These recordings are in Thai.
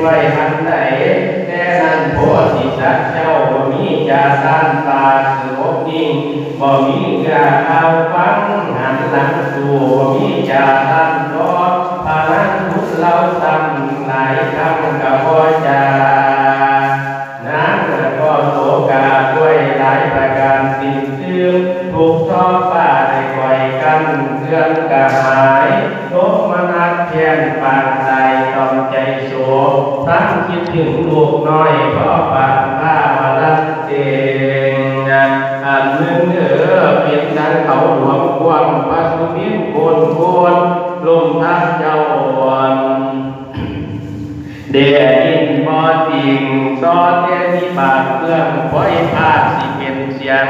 ไว้ทันใดแต่นั้นโพธิสัตว์เจ้ามี ยาต้านตาสงบนิ่งบ่มียาเอาฟังหันหลังสู่บ่มียาต้านรอพลังพุทธเราซ้ำหลายคำกับพ่อจานั้นก็โศกาด้วยหลายประการสิ้นเสื่อมถูกท้อฟ้าได้ก่อยกันเคลื่อนกระหายโลกมนัสเพียนปานใจต้องใจโศกทั้งคิดถึงลูกน้อยเพราะปานผ้ามาลัดเองอันหนึ่งเป็นดังเขาหลวงกว้างพระสุนินโคนโคนลมทับเจ้าวันเดียดินบ่จริงซอเทียที่บาดเครื่องปล่อยพาดสิเป็นเสียง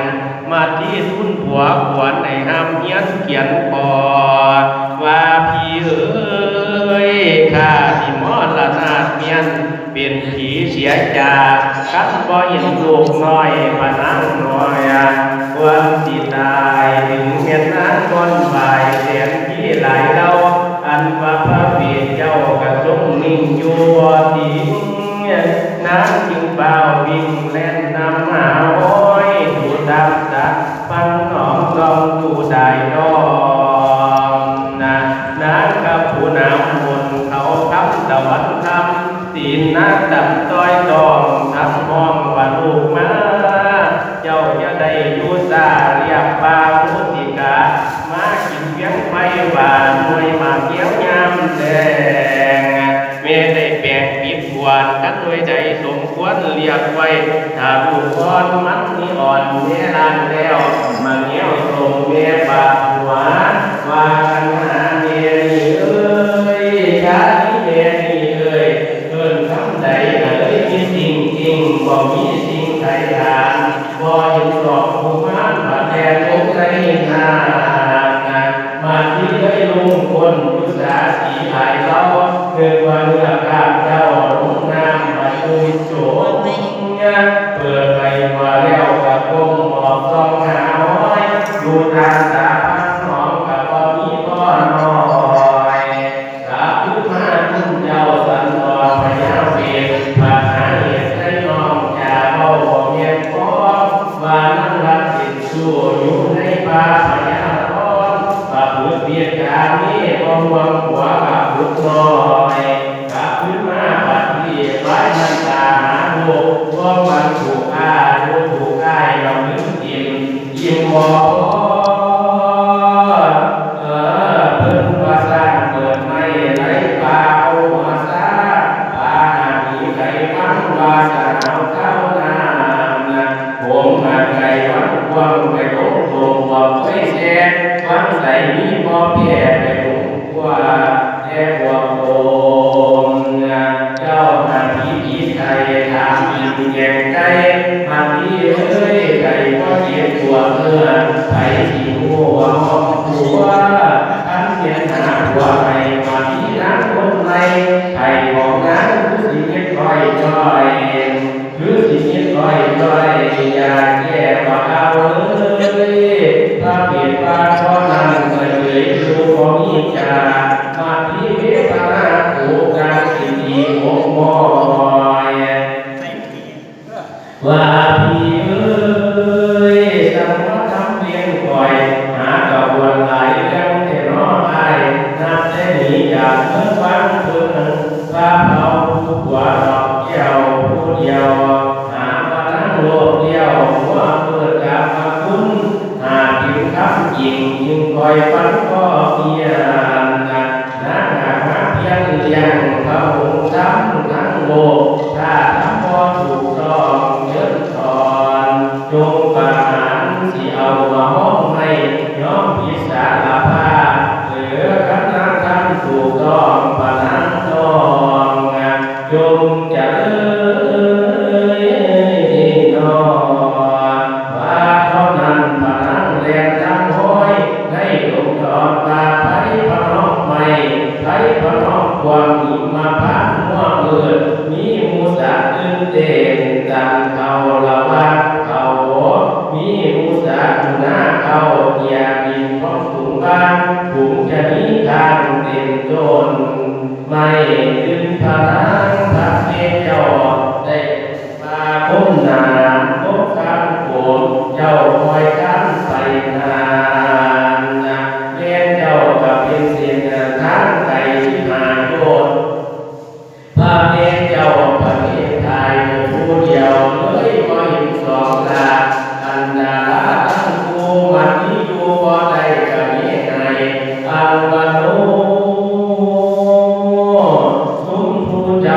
มาที่ทุนผัวขวนในห้ามเฮียนเขียนปอว่าพี่เอ้ยข้าที่มอละนาดเมียนเป็นผีเสียจากคันบ่เห็นลูกน้อยพนังน้อยควรสิตายถึงเมียนนั้นคนบ่ายแสนที่หลายเราอันว่าพระเบียเจ้ากระทรงนิ่งอยู่บ่ทิ้งน้ำจึงเปล่าวิ่งเล่นนำหาโอ้ยดูดำดักฟังหนองลองดูได้ดองน้ำกับผู้นำมนเขาทำตะวันทำตีนนักดับต้อยดองทั้งมองว่าลูกมาเจ้าจะได้ดูซาเรียบปามุติกามากินเพียงไฟหวานมวยมาเกี้ยวยำแดงเมื่อได้แปลงปิดหวานกันด้วยใจสมควรเรียกไว้ถ้าลูกอ่อนมันนี่อ่อนเมื่อลานแล้วมาเงี้ยวตรงเมื่อบาดหัวว่ากันหาเมียนี่เอ้ยชาติเมียนี่เอ้ยเกินคำใดเลยมีสิ่งจริงบ่มีสิ่งใดทานบ่เห็นดอกผู้มันพระแดงลงใจหามาที่ได้ลุงคนยุสาสีหายเราเกิดวันเลือกข้าเจ้าลงน้ำมาคุยโจมเปิดไปว่าแล้วกับกลมหมอบซองหาห้อยดูทางตาพังหอมกับบ่มีพ่อน้อยกลับขึ้นมาทุ่งเจ้าสันตอนพยาเวทผ่านหาเหตุให้น้องอย่าเบาบ่เมียนพ้อว่านั่งรักติดสู้อยู่ในป่าพยาร้อนป่าผืนเบียดกามีบ่หวงหัวกับบุตรน้อยกลับขึ้นมาปัดที่ร้ายมันตาหาลูกว่ามันถูกฆ่าลูกถูกฆ่าเราลืมยิ้มบ่เพิ่นว่าสร้างเปิดไม่ไหลป่าเอาหัวซาป่าหามีไก่มันว่าจะเอาเข้าน้ำผมหาไก่วันกวางไปลงโถงบ่เคยแช่วันใส่มีบ่แพ้ไปลงว่าแท้บ่โกงเจ้าหาที่ไก่ถามอีกแก่ไก่มาที่เอ้ยไก่ก็เก็บตัวเมื่อไก่ที่หัวห้องหัวอันเสียหน้าหัวไก่มาที่น้ำคนไรไก่ของนั้นคือสิ่งเล็กน้อยจ้อยคือสิ่งเล็กน้อยจ้อยอยากแก้ว่าเอาเลยถ้าเปลี่ยนปากเพราะนั้นเลยดูของนี้จะมาที่เวทนาผูกการสิ่งที่หกมอยว่าพี่เอ้ยสังวรทำเพียงปล่อยหากระบวนหลายเรื่องแต่น้อไอ้นับได้หนีจากเมื่อวันเพิ่งพระเอาผู้หัวดอกเกี่ยวผู้เดียวหามาทั้งโลกเดียวหัวเปิดกับพระคุณหาพิมพ์คำจริงจึงคอยฟันก็เพียรนักหาเพียงเลี้ยงพระองค์ซ้ำทั้งโลกถ้าทำพอถูกต้องเยินถอนจงประหารสิเอามาห้องให้ย้อมพิสารภาพเหลือคณะทำถูกต้องปนันนองจงจะนอนว่าเท่านั้นปนันแรงจังห้อยให้ลงดอกตาไผ่พระน้องใหม่ไผ่พระน้องความหิมาพันหัวเกิดมีมูสัตตื่นเต้นตันเขาละวัดเขามีมูสัตหน้าเขาเกียบินของถุงบ้านถุงจะมีการเต็มโจนไม่ขึ้นพลังพระเจ้าได้มาคุ้มนานพบค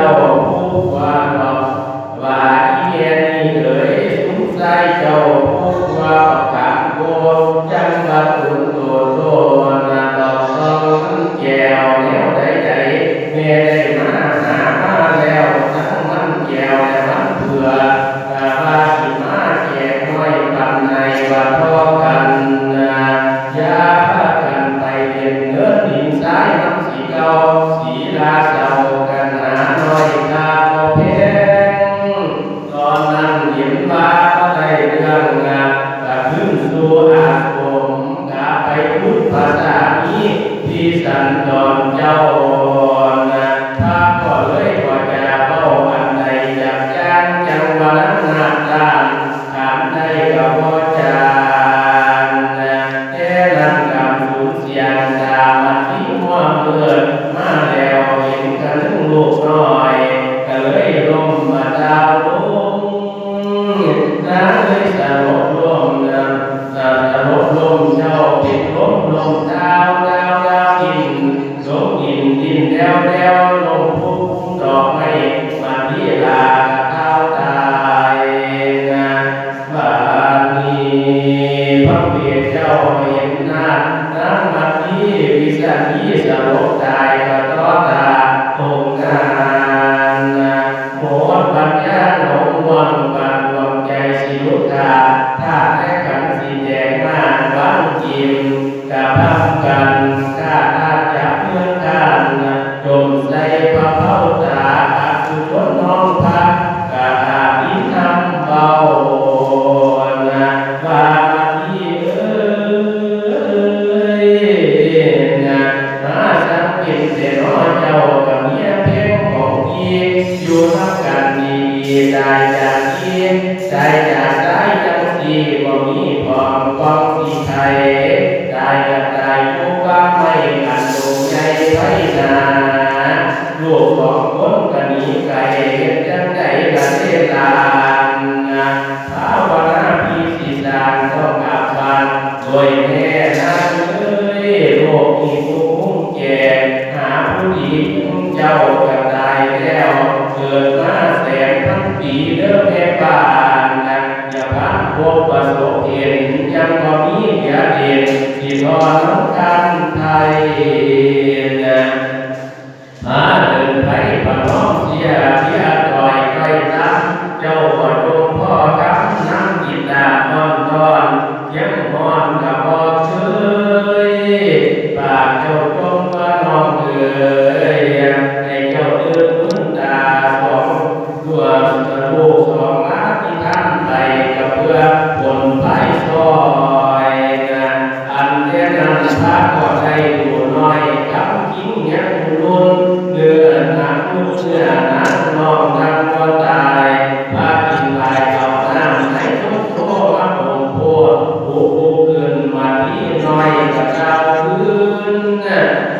าผู้ว่าบอกว่าอีเมียนี่เอ๋ยสุขใจเจ้าผู้ว่าขามโกจังว่าตุนโตโตนาดอกทองแก้วแนวใดแม่ได้มาหามาแล้วทั้งมันแก้วและมันเผื่อว่าสิมาแจกน้อยปันในว่าทอกันยาพากันไปเรียนเนื้อดินสายมันสีเก่าสีลาเศร้ากันหาน้อยตาเพงตอนนั้นเห็นว่าก็ได้เรื่องงานขึ้นสู่อาสมกาไปพูดภาษานี้ที่สันดอนเจ้าถ้าก็เลยว่าจะเบ้าอันใดจากจ้างจังวันนั้นนาดานถามได้ก็พอจานแค่นั้นกับสูญเสียตามันที่หัวเมื่อมาแล้วเห็นกันถึงลูกน้อยก็เลยล้มมาดาวลงน้าเลยสลบลมสลบลมเจ้าเป็นลมลมดาวดินลมดินแดวลมพุ่งดอกไม้มาที่ลาเท้าตายบานีพระเวทเจ้าเห็นหน้าน้ำมาที่วิสันยีสลบตายกระต้อตาตกงานโหดปัญญาหลงวนปันดวงใจสิลุกาถ้าได้ขันสีแดงมาวังจิมกับพักกันข้าจะเพื่อนกันจมใส่พระเผาตาสุชนน้องพักกะอาบินนำเบาว่าที่มาสังเป็นเสนอเจ้ากับเมียเพ่งของพี่อยู่ทับกันดีได้จากที่ได้จากได้จังสีบ่มีพร้อมกองสีไทยได้กับได้ผู้ว่าไม่กันดงใหญ่ไว้นาลูกของคนกันนี้ไก่จังได้กันเล่ลานภาวนาพี่สีสานต้องอาบานโดยแม่นาเลยโลกมีผู้มุ่งแก่หาผู้ดีเจ้าก็ตายแล้วเกิดมาแสนพันปีเด้อแม่บ้านอย่าพันพบประสบเห็นยังบ่มีเหลือเด่นที่รอน้องกันไทยหาเดินไปปะน้องเสียเพียต่อยใกล้ตั้งเจ้าก็จงพ่อกับน้ำกินดาบอนตอนยังมอนกับบ่เคยปากเจ้าจงว่าน้องเอ๋ยให้เจ้าตื่นมุนตาสองตัวลูกสองมาที่ท่านไปกับเพื่อผลไผ่ซอยอันเท่นั้นพระก็ได้ดูน้อยกับกิ้งยังรุนเนื้อหนักลูกเนื้อหนักน้องนักก็ตายพระกินลายเอาน้ำให้ทุกโตมาคงโพดผู้ขึ้นมาที่น้อยกับเจ้าคืน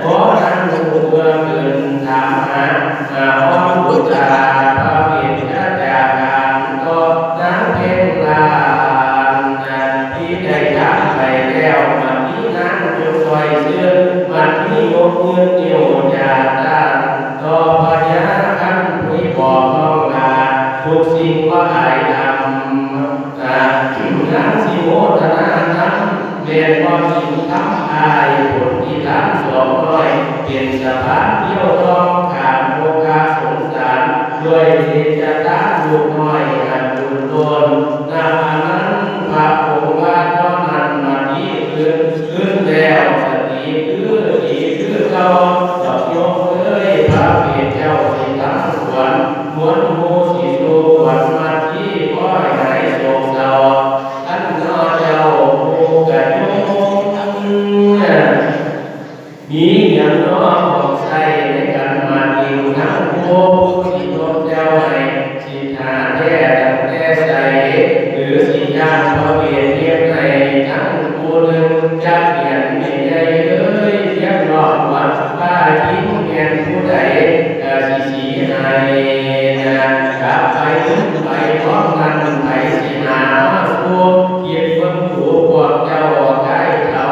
ขอนั้นลูกเมื่อเกินถามหาอ้อมบุตรพระเวทจากการก็นั้นเพ่งลานที่ได้ทำไปแล้วมันที่นั้นจงคอยเชื่อมันที่ยกเงินเดียวจากด้านต่อพญาคันผู้บอกน้องลาทุกสิ่งว่าอายทำนั้นสิโมทนานั้นเรียนว่าสิ่งทำอายผลที่ทำ200เป็นสะพานเที่ยวท้องขาดโมฆะสงสารด้วยเดชะทานลูกน้อยอันบุญโดนนานั้นพระองค์ว่าเท่านั้นมาดีขึ้นแล้วสติคือเก่าดอกยกเลยพระเวทเจ้าสิตั้งสวนมวลโมสิสุขวัญมาที่ก้อยหายโศกเศร้าท่านน้อเจ้าผู้กระยงมีอย่างน้อของใส่ในกันมาดิวทั้งโมสิโตเจ้าให้สิทาแท้ดังแต่ใสหรือสิยานพระเวทเทียบให้ทั้งผู้หนึ่งจะเปลี่ยนไม่ใหญ่เอ้ยเทียบรอบวัดป้าทิ้งเปลี่ยนผู้ใดสีให้กลับไปไปพร้อมกันไปสิหามาสู้เกียรติคนถูกพวกเจ้าใกล้เขา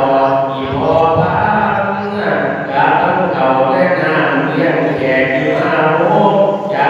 อีพอพันกับทั้งเขาและน้ำเลี้ยงแขกที่มาโมจาก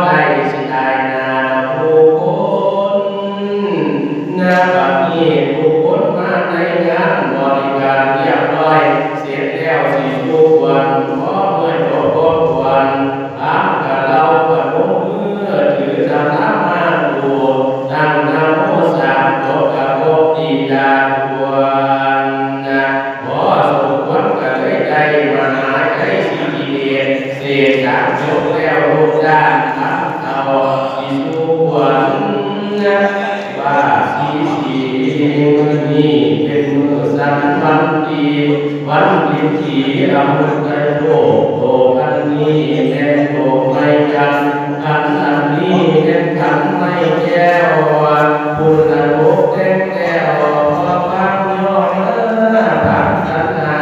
ได้สิได้นาผู้คนนาบัดนี้ทุกคนมาในงานบริการเรียบร้อยเสร็จแล้วสิทุกวันขอเมื่อจบทุกวันถามกับเราปนมมือถือธรรมะมาดูตั้งนะโมสามจบกับพบดีดาทวนขอสุขวัดกันเลยได้มาหาใจสีดีเด่นเศษสามจบแล้วรูปด้านทำเอาสิทุกวันว่าสีมือนี้เป็นมือสันวันดีวันดีที่เราใจโตโตกันนี้แน่โตไม่กันอันนี้แน่กันไม่แก้วคุณละโลกแก้งแก้วพระพังย้อนพังสันหา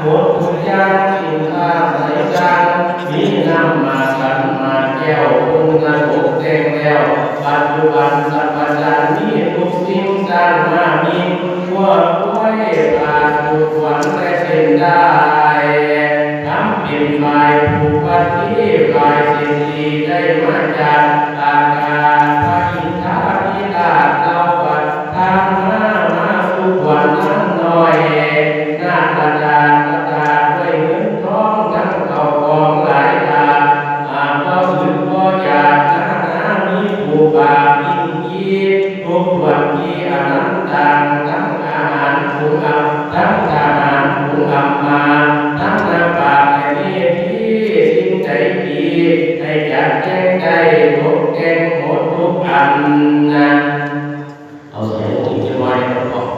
หมดทุกอย่างสิ่งข้าใส่กันมีน้ำมาสันมาแก้วคุณละโลกแก้งแก้วปัจจุบันสัพพัญญามีทุกสิ่งสร้างมามีทั่วด้วยผ่านทุกวันและเส้นได้ทำเป็นฝ่ายผู้ปฏิฝ่ายสิ่งดีได้มาจากอาการพระอินทราธิราชเราปัดทางมาสุขวันนั้นหน่อยหน้าตาด้วยเงินทองทั้งเขากองหลายตาก็สึกก็อยากมีผู้บาปยิ่งยีทุกวันที่อนันตังทั้งอาหารผู้อับทั้งอาหารผู้อับมาทั้งน้ำบาปในที่สิ่งใจดีให้จัดแจ้งใจทุกแก่งหมดทุกอันนะเอาเสียงอีกจะมาในกระบอก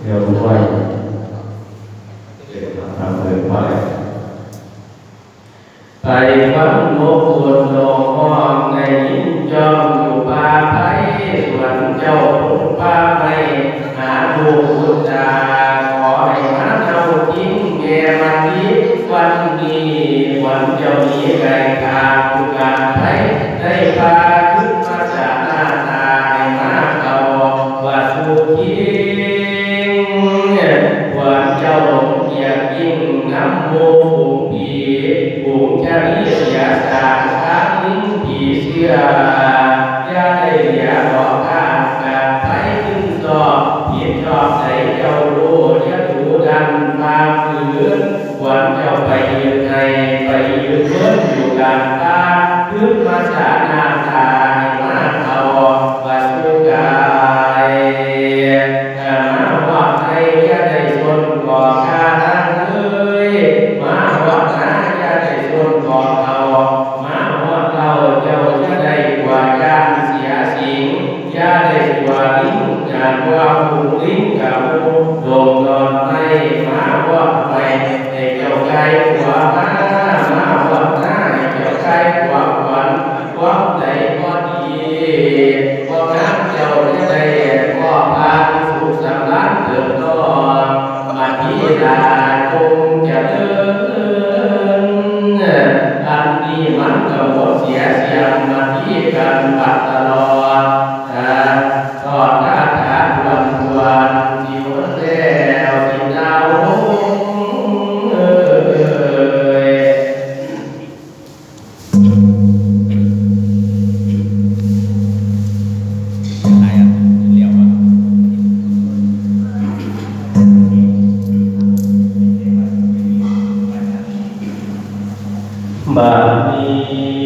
เดี๋ยวผมไปทำเลยไปฟังนกส่วนโลกห้องในยินจอมอยู่ป่าไผ่ส่วนเจ้าป่าไผ่หาดูพุทธาขอให้มาเจ้าทิ้งแก่วันนี้วันนี้วันเจ้านี้ไก่ทางผู้การไผ่ได้พาขึ้นมาจากหน้าตาให้มาเขาวัดผู้ทิ้งวันเจ้าหลงเกียรติยิ่งน้ำโมผูกผีผูกแค่นี้เสียสารข้างลิ้นผีเสื้อย่าได้เหลียบอกข้างกับไปขึ้นสอบผิดชอบใจเจ้ารู้อย่าถูดันมาฝืนวันเจ้าไปยืนในไปยืนเพื่อนอยู่กันตาขึ้นมาสานาตาให้มาเขาวัดสุกายมาวัดให้อย่าได้ชนก่อข้านั่งเลยมาวัดนะอย่าได้ชนก่อเขามาวัดเราเจ้าจะได้กว่าญาติเสียสิงอย่าได้กว่าลิ้นจากว่าผู้ลิ้นกับผู้โดนนอนให้มาวัดไปให้เจ้าใจกว่ามาวัดนะให้เจ้าใจกว่าวันวัดใจก็ดีเพราะงั้นเจ้าจะได้ก็พาสุขสำราญเติบโตมาที่ดาคงจะเดินอันนี้มันก็หมดเสียมาที่กันปัดตลอดทอดท่าทานวันที่วันแล้วที่ดาวบาลี